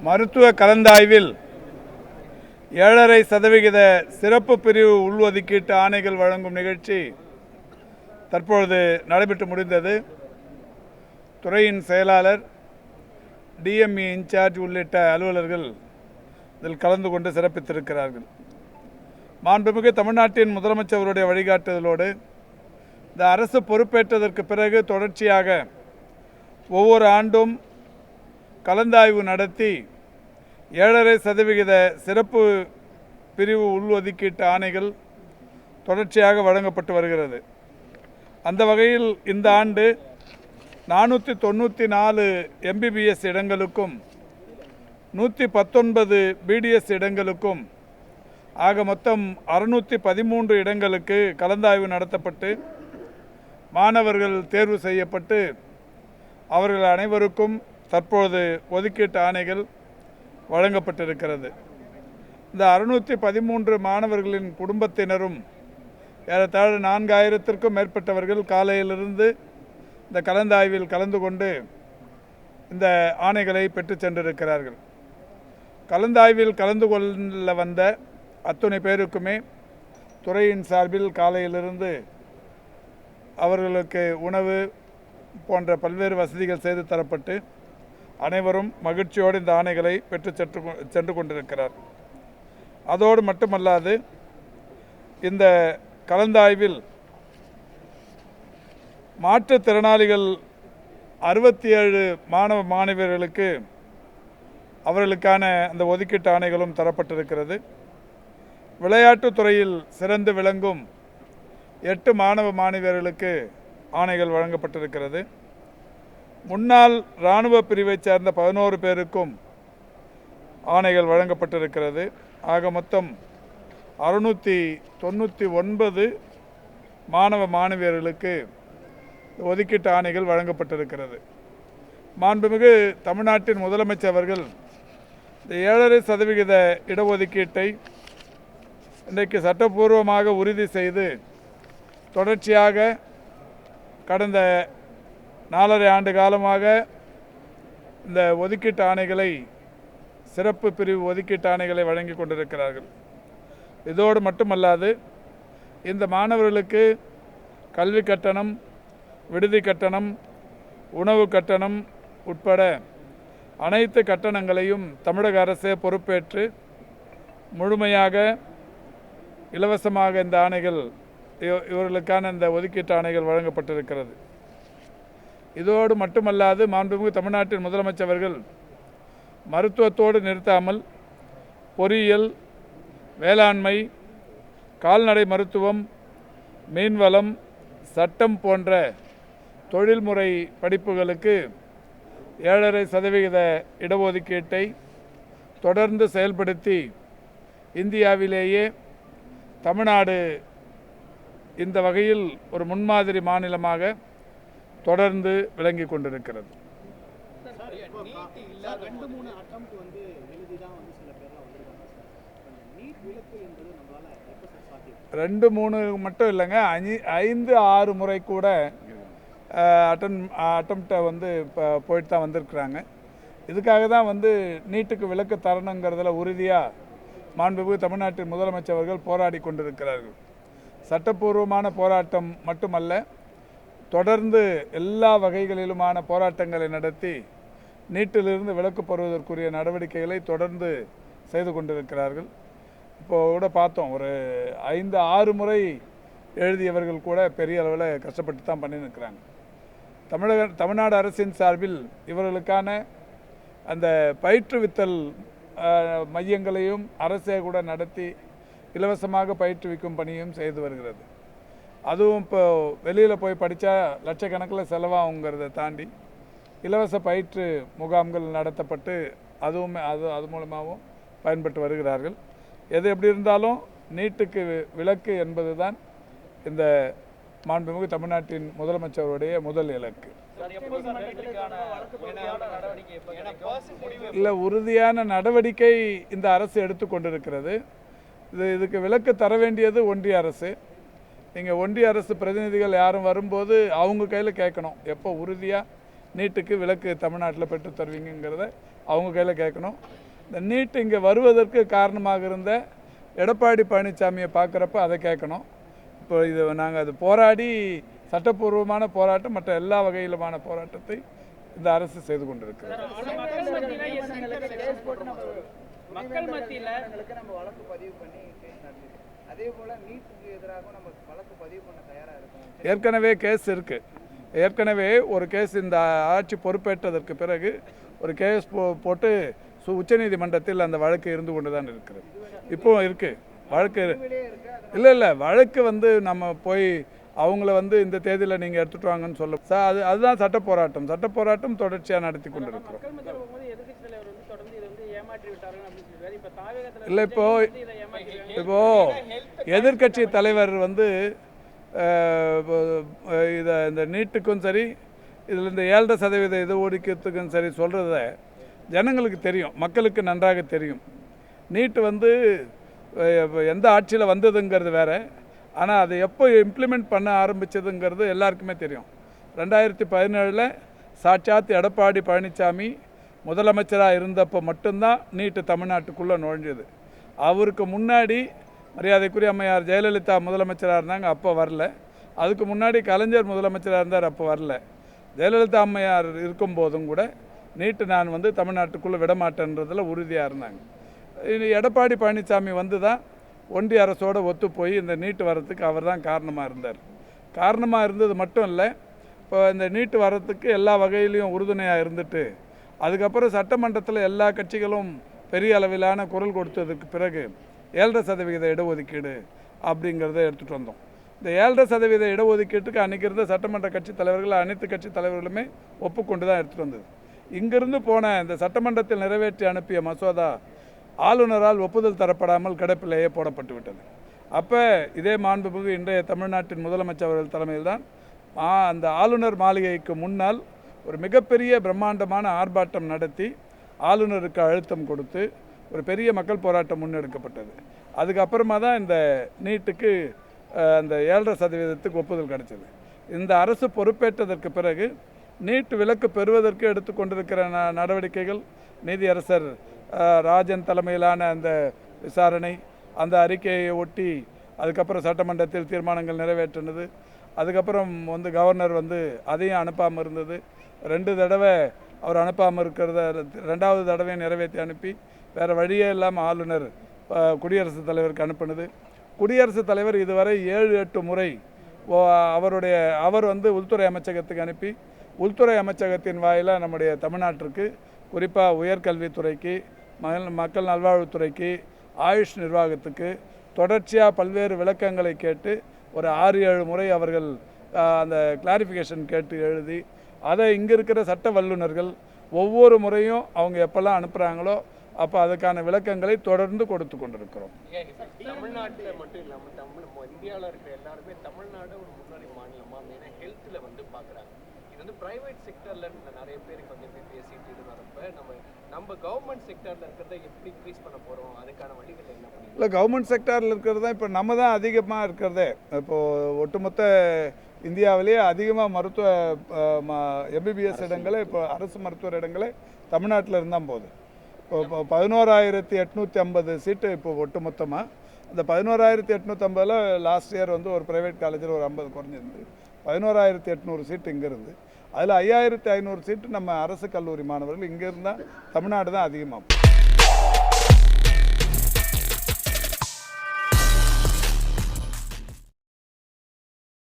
மருத்துவ கலந்தாய்வில் 7.5% சிறப்பு பிரிவு உள்ஒதுக்கீட்டு ஆணைகள் வழங்கும் நிகழ்ச்சி தற்பொழுது நடைபெற்று முடிந்தது. துறையின் செயலாளர், டிஎம்இ இன்சார்ஜ் உள்ளிட்ட அலுவலர்கள் இதில் கலந்து கொண்டு சிறப்பித்திருக்கிறார்கள். மாண்புமிகு தமிழ்நாட்டின் முதலமைச்சருடைய வழிகாட்டுதலோடு இந்த அரசு பொறுப்பேற்றதற்கு பிறகு தொடர்ச்சியாக ஒவ்வொரு ஆண்டும் கலந்தாய்வு நடத்தி 7.5% சிறப்பு பிரிவு உள்ஒதுக்கீட்டு ஆணைகள் தொடர்ச்சியாக வழங்கப்பட்டு வருகிறது. அந்த வகையில் இந்த ஆண்டு 494 எம்பிபிஎஸ் இடங்களுக்கும் 119 பிடிஎஸ் இடங்களுக்கும் ஆக மொத்தம் 613 இடங்களுக்கு கலந்தாய்வு நடத்தப்பட்டு மாணவர்கள் தேர்வு செய்யப்பட்டு அவர்கள் அனைவருக்கும் தற்போது ஒதுக்கீட்டு ஆணைகள் வழங்கப்பட்டிருக்கிறது. இந்த 613 மாணவர்களின் குடும்பத்தினரும் ஏறத்தாழ 4000த்திற்கும் மேற்பட்டவர்கள் காலையிலிருந்து இந்த கலந்தாய்வில் கலந்து கொண்டு இந்த ஆணைகளை பெற்று சென்றிருக்கிறார்கள். கலந்தாய்வில் கலந்து கொள்ள வந்த அத்துணை பேருக்குமே துறையின் சார்பில் காலையிலிருந்து அவர்களுக்கு உணவு போன்ற பல்வேறு வசதிகள் செய்து தரப்பட்டு அனைவரும் மகிழ்ச்சியோடு இந்த ஆணைகளை பெற்று சென்று கொண்டிருக்கிறார். அதோடு மட்டுமல்லாது இந்த கலந்தாய்வில் மாற்றுத்திறனாளிகள் 67 மாணவ மாணவியர்களுக்கு அவர்களுக்கான அந்த ஒதுக்கீட்டு ஆணைகளும் தரப்பட்டிருக்கிறது. விளையாட்டுத்துறையில் சிறந்து விளங்கும் 8 மாணவ மாணவியர்களுக்கு ஆணைகள் வழங்கப்பட்டிருக்கிறது. முன்னாள் இராணுவ பிரிவைச் சேர்ந்த 11 பேருக்கும் ஆணைகள் வழங்கப்பட்டிருக்கிறது. ஆக மொத்தம் 699 மாணவ மாணவியர்களுக்கு ஒதுக்கீட்டு ஆணைகள் வழங்கப்பட்டிருக்கிறது. மாண்புமிகு தமிழ்நாட்டின் முதலமைச்சர் அவர்கள் இந்த 7.5% இடஒதுக்கீட்டை இன்றைக்கு சட்டப்பூர்வமாக உறுதி செய்து தொடர்ச்சியாக கடந்த 4.5 ஆண்டு காலமாக இந்த ஒதுக்கீட்டு ஆணைகளை, சிறப்பு பிரிவு ஒதுக்கீட்டு ஆணைகளை வழங்கி கொண்டிருக்கிறார்கள். இதோடு மட்டுமல்லாது இந்த மாணவர்களுக்கு கல்வி கட்டணம், விடுதி கட்டணம், உணவு கட்டணம் உட்பட அனைத்து கட்டணங்களையும் தமிழக அரசே பொறுப்பேற்று முழுமையாக இலவசமாக இந்த ஆணைகள், இவர்களுக்கான இந்த ஒதுக்கீட்டு ஆணைகள் வழங்கப்பட்டிருக்கிறது. இதோடு மட்டுமல்லாது மாண்புமிகு தமிழ்நாட்டின் முதலமைச்சர் அவர்கள் மருத்துவத்தோடு நிறுத்தாமல் பொறியியல், வேளாண்மை, கால்நடை மருத்துவம், மீன்வளம், சட்டம் போன்ற தொழில்முறை படிப்புகளுக்கு 7.5% இடஒதுக்கீட்டை தொடர்ந்து செயல்படுத்தி இந்தியாவிலேயே தமிழ்நாடு இந்த வகையில் ஒரு முன்மாதிரி மாநிலமாக தொடர்ந்து விளங்கி கொண்டிருக்கிறது. 2-3 மட்டும் இல்லைங்க, 5-6 முறை கூட அட்டம்ப்டை போயிட்டு தான் வந்திருக்கிறாங்க. இதுக்காக தான் நீட்டுக்கு விலக்கு தரணுங்கிறதுல உறுதியாக மாண்புமிகு தமிழ்நாட்டின் முதலமைச்சர் அவர்கள் போராடி கொண்டிருக்கிறார்கள். சட்டப்பூர்வமான போராட்டம் மட்டுமல்ல, தொடர்ந்து எல்லா வகைகளிலுமான போராட்டங்களை நடத்தி நீட்டிலிருந்து விலக்கு பெறுவதற்குரிய நடவடிக்கைகளை தொடர்ந்து செய்து கொண்டிருக்கிறார்கள். இப்போது கூட பார்த்தோம், ஒரு 5-6 முறை எழுதியவர்கள் கூட பெரிய அளவில் கஷ்டப்பட்டு தான் பண்ணியிருக்கிறாங்க. தமிழ்நாடு அரசின் சார்பில் இவர்களுக்கான அந்த பயிற்றுவித்தல் மையங்களையும் அரசே கூட நடத்தி இலவசமாக பயிற்றுவிக்கும் பணியும் செய்து வருகிறது. அதுவும் இப்போ வெளியில் போய் படித்தா லட்சக்கணக்கில் செலவாகுங்கிறத தாண்டி இலவச பயிற்று முகாம்கள் நடத்தப்பட்டு அது மூலமாகவும் பயன்பட்டு வருகிறார்கள். எது எப்படி இருந்தாலும் நீட்டுக்கு விலக்கு என்பது தான் இந்த மாண்புமிகு தமிழ்நாட்டின் முதலமைச்சருடைய முதல் இலக்கு. இல்லை, உறுதியான நடவடிக்கை இந்த அரசு எடுத்துக்கொண்டிருக்கிறது. இதுக்கு விலக்கு தர வேண்டியது ஒன்றிய அரசு. நீங்கள் ஒன்றிய அரசு பிரதிநிதிகள் யாரும் வரும்போது அவங்க கையில் கேட்கணும், எப்போ உறுதியாக நீட்டுக்கு விலக்கு தமிழ்நாட்டில் பெற்று தருவீங்கிறத அவங்க கையில் கேட்கணும். இந்த நீட் இங்கே வருவதற்கு காரணமாக இருந்த எடப்பாடி பழனிசாமியை பார்க்குறப்ப அதை கேட்கணும். இப்போ இது நாங்கள் அது போராடி சட்டப்பூர்வமான போராட்டம் மற்ற எல்லா வகையிலுமான போராட்டத்தை இந்த அரசு செய்து கொண்டிருக்கிறது. மக்கள் மத்தியில் நம்ம வழக்கு பதிவு பண்ணி அதே போல நீட்டுக்கு எதிராக நம்ம வழக்கு பதிவு பண்ண தயாராக இருக்கோம். ஏற்கனவே கேஸ் இருக்குது. ஏற்கனவே ஒரு கேஸ் இந்த ஆட்சி பொறுப்பேற்றதற்கு பிறகு ஒரு கேஸ் போட்டு உச்சநீதிமன்றத்தில் அந்த வழக்கு இருந்து கொண்டு தான் இருக்கிறது. இப்போ இருக்குது வழக்கு. இல்லை வழக்கு வந்து நம்ம போய் அவங்கள வந்து இந்த தேதியில் நீங்கள் எடுத்துகிட்டு வாங்கன்னு சொல்ல அதுதான் சட்ட போராட்டம் தொடர்ச்சியாக நடத்தி கொண்டு இருக்கிறோம். இல்லை இப்போ எதிர்கட்சி தலைவர் வந்து இந்த நீட்டுக்கும் சரி இதில் இந்த 7.5% இது ஒதுக்கத்துக்கும் சரி சொல்கிறத ஜனங்களுக்கு தெரியும், மக்களுக்கு நன்றாக தெரியும். நீட்டு வந்து எந்த ஆட்சியில் வந்ததுங்கிறது வேறு, ஆனால் அதை எப்போ இம்ப்ளிமெண்ட் பண்ண ஆரம்பித்ததுங்கிறது எல்லாருக்குமே தெரியும். 2017 சாட்சாத் எடப்பாடி பழனிசாமி முதலமைச்சராக இருந்தப்போ மட்டும்தான் நீட்டு தமிழ்நாட்டுக்குள்ளே நுழைஞ்சது. அவருக்கு முன்னாடி மரியாதைக்குரிய அம்மையார் ஜெயலலிதா முதலமைச்சராக இருந்தாங்க, அப்போ வரல. அதுக்கு முன்னாடி கலைஞர் முதலமைச்சராக இருந்தார், அப்போ வரல. ஜெயலலிதா அம்மையார் இருக்கும்போதும் கூட நீட்டு நான் வந்து தமிழ்நாட்டுக்குள்ளே விடமாட்டேன்றதில் உறுதியாக இருந்தாங்க. எடப்பாடி பழனிசாமி வந்து தான் ஒன்றிய அரசோடு ஒத்து போய் இந்த நீட்டு வரத்துக்கு அவர் தான் காரணமாக இருந்தார். காரணமாக இருந்தது மட்டும் இல்லை, இப்போ இந்த நீட்டு வரத்துக்கு எல்லா வகையிலையும் உறுதுணையாக இருந்துட்டு அதுக்கப்புறம் சட்டமன்றத்தில் எல்லா கட்சிகளும் பெரிய அளவிலான குரல் கொடுத்ததுக்கு பிறகு 7.5% இடஒதுக்கீடு அப்படிங்கிறத எடுத்துகிட்டு வந்தோம். இந்த 7.5% இடஒதுக்கீட்டுக்கு அன்றைக்கி இருந்த சட்டமன்ற கட்சி தலைவர்கள் அனைத்து கட்சி தலைவர்களுமே ஒப்புக்கொண்டு தான் எடுத்துகிட்டு வந்தது. இங்கிருந்து போன இந்த சட்டமன்றத்தில் நிறைவேற்றி அனுப்பிய மசோதா ஆளுநரால் ஒப்புதல் தரப்படாமல் கிடப்பிலேயே போடப்பட்டு விட்டது. அப்போ இதே மாண்புமிகு இன்றைய தமிழ்நாட்டின் முதலமைச்சர் அவர்கள் தலைமையில் தான் அந்த ஆளுநர் மாளிகைக்கு முன்னால் ஒரு மிகப்பெரிய பிரம்மாண்டமான ஆர்ப்பாட்டம் நடத்தி ஆளுநருக்கு அழுத்தம் கொடுத்து ஒரு பெரிய மக்கள் போராட்டம் முன்னெடுக்கப்பட்டது. அதுக்கப்புறமா தான் இந்த நீட்டுக்கு அந்த 7.5% ஒப்புதல் கிடைச்சது. இந்த அரசு பொறுப்பேற்றதற்கு பிறகு நீட் விலக்கு பெறுவதற்கு எடுத்துக்கொண்டிருக்கிற நடவடிக்கைகள், நீதியரசர் ராஜன் தலைமையிலான அந்த விசாரணை, அந்த அறிக்கையை ஒட்டி அதுக்கப்புறம் சட்டமன்றத்தில் தீர்மானங்கள் நிறைவேற்றினது. அதுக்கப்புறம் வந்து கவர்னர் வந்து அதையும் அனுப்பாமல் இருந்தது. 2 தடவை அவர் அனுப்பாமல் இருக்கிறத 2வது தடவை நிறைவேற்றி அனுப்பி வேறு வழியே இல்லாமல் ஆளுநர் குடியரசுத் தலைவருக்கு அனுப்பினது. குடியரசுத் தலைவர் இதுவரை 7-8 முறை அவர் வந்து உள்துறை அமைச்சகத்துக்கு அனுப்பி உள்துறை அமைச்சகத்தின் வாயிலாக நம்முடைய தமிழ்நாட்டிற்கு குறிப்பாக உயர்கல்வித்துறைக்கு, மக்கள் நல்வாழ்வுத்துறைக்கு, ஆயுஷ் நிர்வாகத்துக்கு தொடர்ச்சியாக பல்வேறு விளக்கங்களை கேட்டு ஒரு 6-7 முறை அவர்கள் அந்த கிளாரிஃபிகேஷன் கேட்டு எழுதி அதை இங்கே இருக்கிற சட்ட வல்லுநர்கள் ஒவ்வொரு முறையும் அவங்க எப்போல்லாம் அனுப்புகிறாங்களோ அப்போ அதுக்கான விளக்கங்களை தொடர்ந்து கொடுத்து கொண்டிருக்கிறோம். தமிழ்நாட்டில் மட்டும் இல்லாமல் இந்தியாவில் இருக்கிற எல்லாருமே தமிழ்நாடு ஒரு முன்னணி மாநிலமாக மெயினாக ஹெல்த்தில் வந்து பார்க்குறாங்க. இது வந்து ப்ரைவேட் செக்டரில் இருக்கிற நிறைய பேருக்கு வந்து பேசிட்டு இது வரப்போ நம்ம கவர்மெண்ட் செக்டரில் இருக்கிறத எப்படி இன்க்ரீஸ் பண்ண போகிறோம், அதுக்கான வழிகள் என்ன பண்ணி? இல்லை, கவர்மெண்ட் செக்டரில் இருக்கிறது தான் இப்போ நம்ம தான் அதிகமாக இருக்கிறதே. இப்போது ஒட்டுமொத்த இந்தியாவிலேயே அதிகமாக மருத்துவ எம்பிபிஎஸ் இடங்களே இப்போ அரசு மருத்துவர் இடங்களே தமிழ்நாட்டில் இருந்தால் போகுது. இப்போ 11,850 சீட்டு இப்போ ஒட்டுமொத்தமாக. அந்த 11,850 லாஸ்ட் இயர் வந்து ஒரு ப்ரைவேட் காலேஜில் ஒரு 50 குறைஞ்சிருந்து 11,800 சீட்டு இங்கே இருந்து அதில் 5,500 சீட்டு நம்ம அரசு கல்லூரி மாணவர்கள் இங்கே இருந்தால் தமிழ்நாடு தான் அதிகமாக.